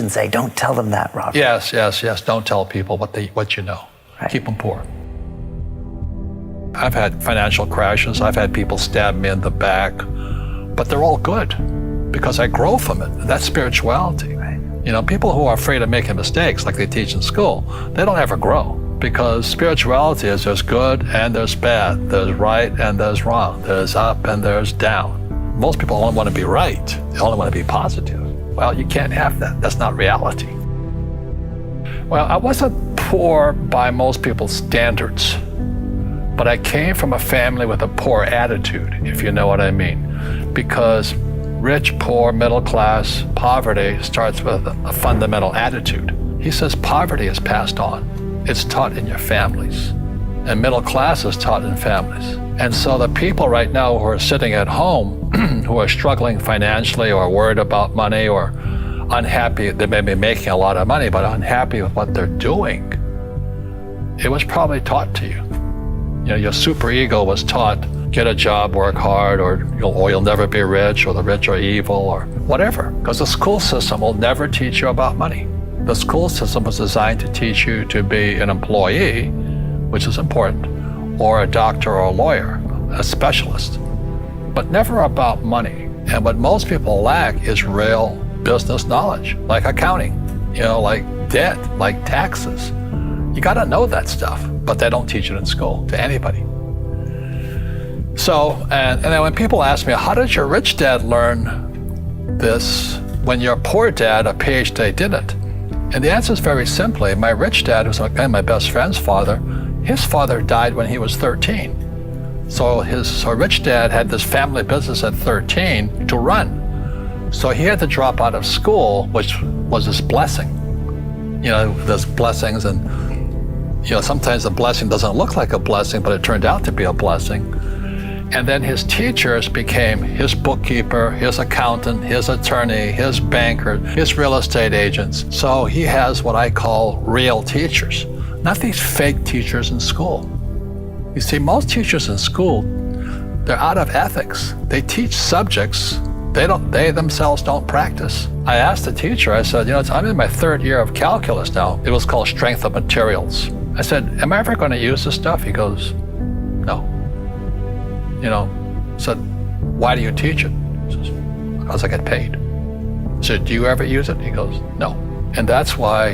and say, don't tell them that, Robert. Yes. Don't tell people what you know. Right. Keep them poor. I've had financial crashes. I've had people stab me in the back, but they're all good because I grow from it. That's spirituality. Right. You know, people who are afraid of making mistakes, like they teach in school, they don't ever grow, because spirituality is there's good and there's bad, there's right and there's wrong, there's up and there's down. Most people only want to be right. They only want to be positive. Well, you can't have that. That's not reality. Well, I wasn't poor by most people's standards, but I came from a family with a poor attitude, if you know what I mean. Because rich, poor, middle class, poverty starts with a fundamental attitude. He says poverty is passed on. It's taught in your families. And middle class is taught in families. And so the people right now who are sitting at home, who are struggling financially or worried about money or unhappy, they may be making a lot of money, but unhappy with what they're doing, it was probably taught to you. You know, your superego was taught, get a job, work hard, or you'll never be rich, or the rich are evil, or whatever. Because the school system will never teach you about money. The school system was designed to teach you to be an employee, which is important, or a doctor or a lawyer, a specialist, but never about money. And what most people lack is real business knowledge, like accounting, like debt, like taxes. You got to know that stuff, but they don't teach it in school to anybody. So, and then when people ask me, how did your rich dad learn this when your poor dad, a PhD, didn't? And the answer is very simply, my rich dad, who's my best friend's father, his father died when he was 13. So his rich dad had this family business at 13 to run. So he had to drop out of school, which was his blessing. There's blessings, and sometimes the blessing doesn't look like a blessing, but it turned out to be a blessing. And then his teachers became his bookkeeper, his accountant, his attorney, his banker, his real estate agents. So he has what I call real teachers, not these fake teachers in school. You see, most teachers in school, they're out of ethics. They teach subjects they themselves don't practice. I asked the teacher, I said, I'm in my third year of calculus now. It was called strength of materials. I said, am I ever going to use this stuff? He goes, no. I said, why do you teach it? He says, because I get paid. I said, do you ever use it? He goes, no. And that's why,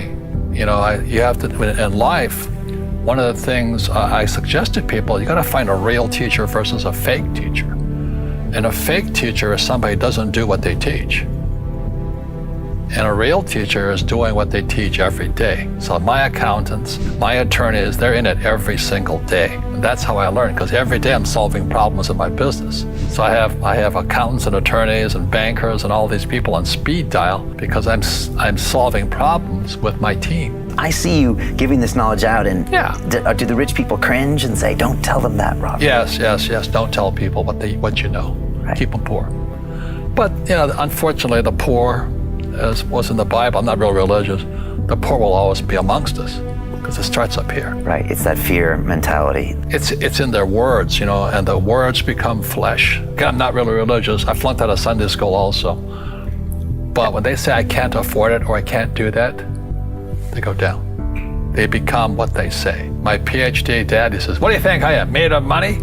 you have to, in life, one of the things I suggest to people, you got to find a real teacher versus a fake teacher. And a fake teacher is somebody who doesn't do what they teach. And a real teacher is doing what they teach every day. So my accountants, my attorneys, they're in it every single day. And that's how I learn, because every day I'm solving problems in my business. So I have accountants and attorneys and bankers and all these people on speed dial because I'm solving problems with my team. I see you giving this knowledge out, and yeah. Do the rich people cringe and say, don't tell them that, Robert? Yes. Don't tell people what you know. Right. Keep them poor. But, unfortunately, the poor, as was in the Bible, I'm not real religious, the poor will always be amongst us because it starts up here. Right, it's that fear mentality. It's in their words, and the words become flesh. Again, I'm not really religious. I flunked out of Sunday school also. But when they say I can't afford it or I can't do that, they go down. They become what they say. My PhD dad, he says, what do you think I am, made of money?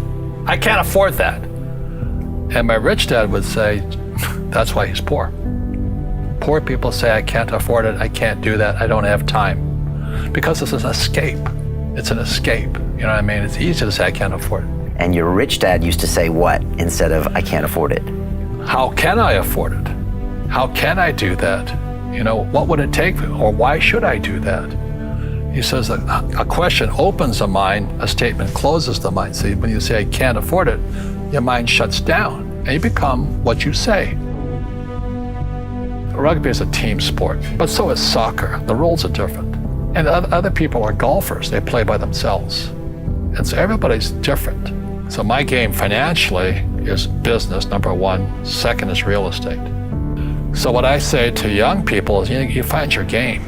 I can't afford that. And my rich dad would say, that's why he's poor. Poor people say, I can't afford it, I can't do that, I don't have time. Because it's an escape. It's an escape. You know what I mean? It's easy to say, I can't afford it. And your rich dad used to say what instead of, I can't afford it? How can I afford it? How can I do that? What would it take, or why should I do that? He says a question opens the mind, a statement closes the mind. See, when you say, I can't afford it, your mind shuts down, and you become what you say. Rugby is a team sport, but so is soccer. The rules are different. And other people are golfers. They play by themselves. And so everybody's different. So my game financially is business, number one. Second is real estate. So what I say to young people is, you find your game.